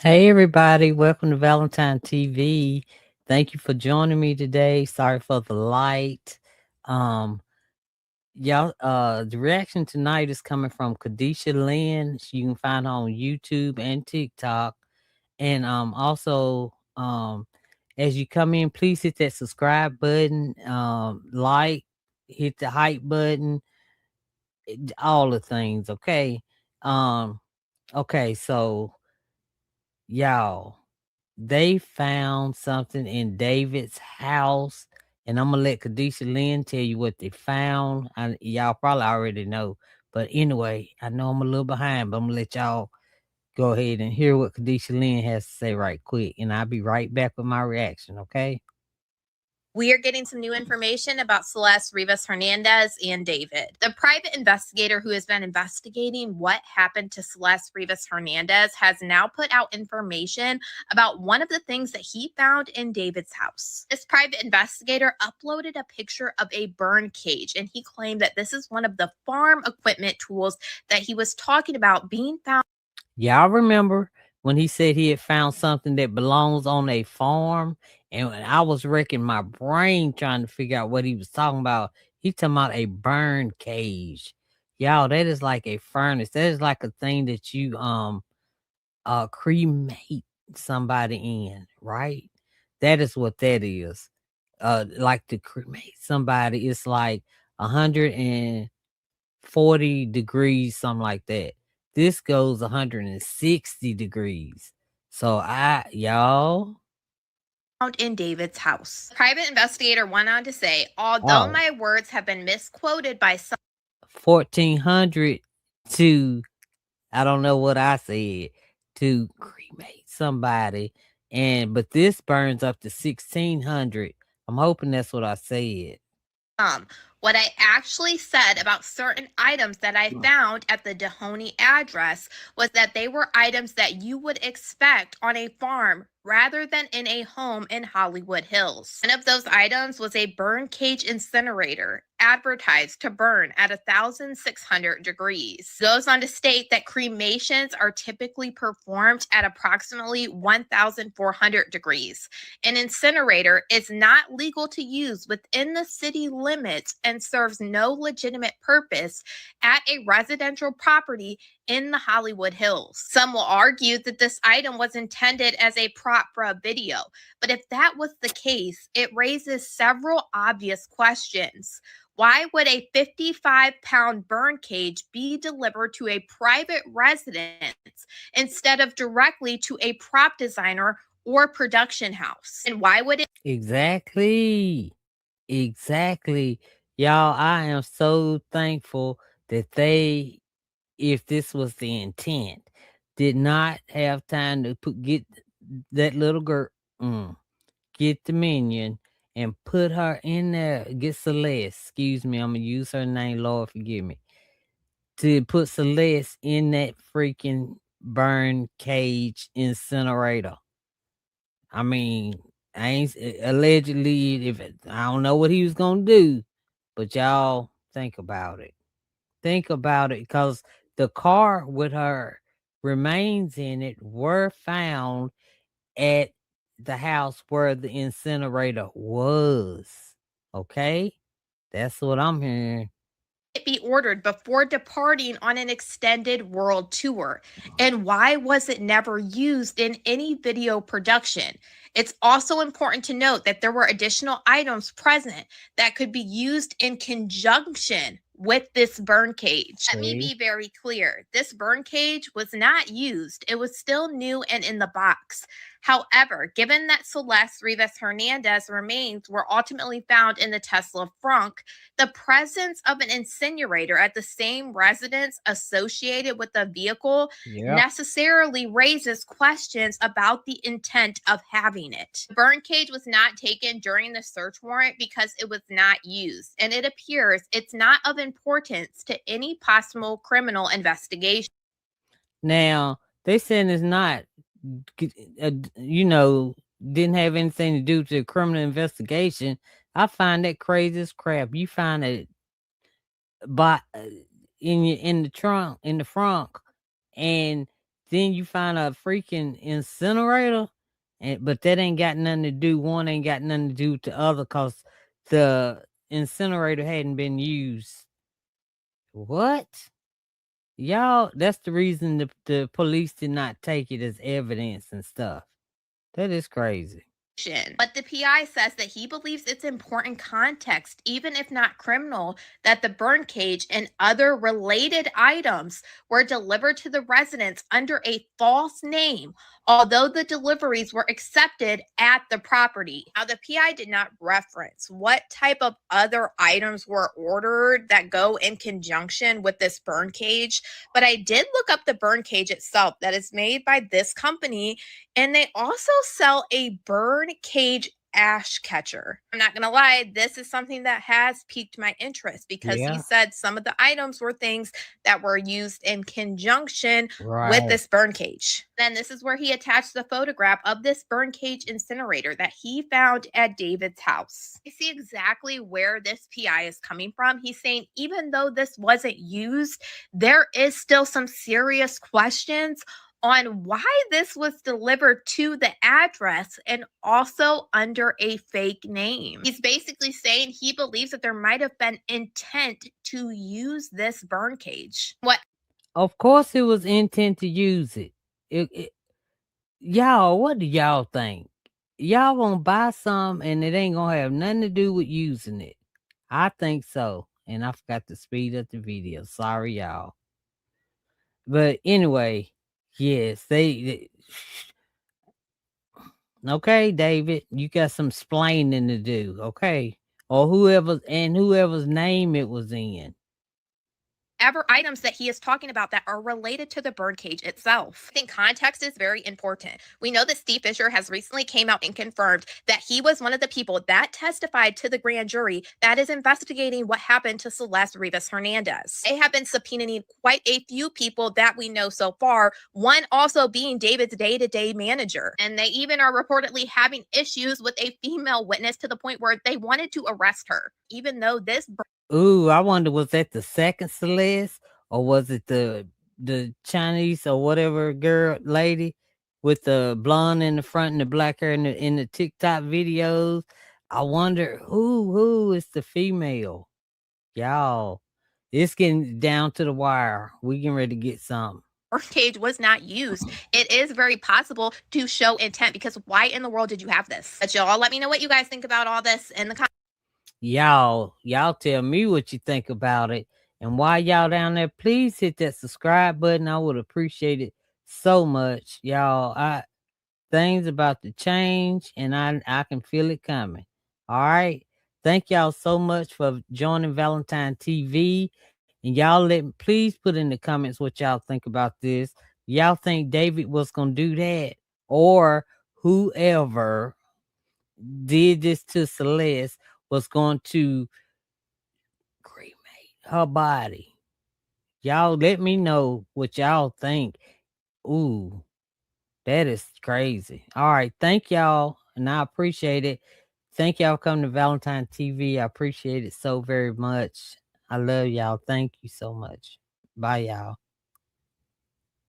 Hey everybody, welcome to Valentine TV. Thank you for joining me today. Sorry for the light. Um the reaction tonight is coming from KADISHALYNN. You can find her on YouTube and TikTok. And also as you come in, please hit that subscribe button, like, hit the hype button, all the things, okay? Okay, so y'all, they found something in David's house, and I'm gonna let KADISHALYNN tell you what they found. Y'all probably already know, but anyway, I know I'm a little behind, but I'm gonna let y'all go ahead and hear what KADISHALYNN has to say right quick, and I'll be right back with my reaction. Okay. We are getting some new information about Celeste Rivas Hernandez and David. The private investigator who has been investigating what happened to Celeste Rivas Hernandez has now put out information about one of the things that he found in David's house. This private investigator uploaded a picture of a burn cage, and he claimed that this is one of the farm equipment tools that he was talking about being found. Y'all remember when he said he had found something that belongs on a farm? And I was wrecking my brain trying to figure out what he was talking about. He talking about a burn cage. Y'all, that is like a furnace. That is like a thing that you cremate somebody in, right? That is what that is. Like to cremate somebody, it's like 140 degrees, something like that. This goes 160 degrees. So y'all. In David's house. The private investigator went on to say, although Oh, my words have been misquoted by some 1400 to, I don't know what I said, to cremate somebody. But this burns up to 1600. I'm hoping that's what I said. What I actually said about certain items that I found at the Dahoney address was that they were items that you would expect on a farm rather than in a home in Hollywood Hills. One of those items was a burn cage incinerator advertised to burn at 1,600 degrees. Goes on to state that cremations are typically performed at approximately 1,400 degrees. An incinerator is not legal to use within the city limits and serves no legitimate purpose at a residential property in the Hollywood Hills. Some will argue that this item was intended as a prop for a video, but if that was the case, it raises several obvious questions. Why would a 55-pound burn cage be delivered to a private residence instead of directly to a prop designer or production house? And why would it Exactly. Exactly. Y'all, I am so thankful that they, if this was the intent, did not have time to get that little girl, get the minion and put her in there, get Celeste, excuse me, I'm gonna use her name, Lord forgive me, to put Celeste in that freaking burn cage incinerator. I mean, I ain't allegedly, I don't know what he was gonna do, but y'all think about it. Think about it, because the car with her remains in it were found at the house where the incinerator was. Okay? That's what I'm hearing. be ordered before departing on an extended world tour? And why was it never used in any video production? It's also important to note that there were additional items present that could be used in conjunction with this burn cage. Let me be very clear. This burn cage was not used. It was still new and in the box. However, given that Celeste Rivas Hernandez remains were ultimately found in the Tesla frunk, the presence of an incinerator at the same residence associated with the vehicle necessarily raises questions about the intent of having it. The burn cage was not taken during the search warrant because it was not used, and it appears it's not of importance to any possible criminal investigation. Now, they saying it's not, didn't have anything to do with the criminal investigation. I find that crazy as crap. You find it by in the trunk, in the front, and then you find a freaking incinerator, but that ain't got nothing to do. One ain't got nothing to do with the other, cause the incinerator hadn't been used. What? Y'all, that's the reason the police did not take it as evidence and stuff. That is crazy. But the PI says that he believes it's important context, even if not criminal, that the burn cage and other related items were delivered to the residents under a false name, although the deliveries were accepted at the property. Now, the PI did not reference what type of other items were ordered that go in conjunction with this burn cage, but I did look up the burn cage itself that is made by this company, and they also sell a burn cage ash catcher. I'm not gonna lie, this is something that has piqued my interest because he Yeah. said some of the items were things that were used in conjunction with Right. this burn cage. Then this is where he attached the photograph of this burn cage incinerator that he found at David's house. I see exactly where this PI is coming from. He's saying even though this wasn't used, there is still some serious questions on why this was delivered to the address and also under a fake name. He's basically saying he believes that there might have been intent to use this burn cage. What Of course, it was intent to use it. Y'all, what do y'all think? Y'all gonna buy some and it ain't gonna have nothing to do with using it. I think so. And I forgot to speed up the video. Sorry, y'all. But anyway, yes, okay, David, you got some splaining to do, okay? Or whoever's name it was in. ever items that he is talking about that are related to the bird cage itself. I think context is very important. We know that Steve Fisher has recently came out and confirmed that he was one of the people that testified to the grand jury that is investigating what happened to Celeste Rivas Hernandez. They have been subpoenaing quite a few people that we know so far, one also being David's day-to-day manager. And they even are reportedly having issues with a female witness to the point where they wanted to arrest her, even though this Ooh, I wonder, was that the second Celeste or was it the Chinese or whatever girl lady with the blonde in the front and the black hair in the TikTok videos? I wonder who is the female. Y'all, it's getting down to the wire. We getting ready to get something. cage was not used. It is very possible to show intent because why in the world did you have this? But y'all let me know what you guys think about all this in the comments. Y'all tell me what you think about it. And while y'all down there, please hit that subscribe button. I would appreciate it so much. Y'all, things about to change and I can feel it coming. All right. Thank y'all so much for joining Valentine TV. And y'all please put in the comments what y'all think about this. Y'all think David was gonna do that? Or whoever did this to Celeste was going to cremate her body. Y'all let me know what y'all think. Ooh, that is crazy. All right. Thank y'all. And I appreciate it. Thank y'all for coming to Valentine TV. I appreciate it so very much. I love y'all. Thank you so much. Bye, y'all.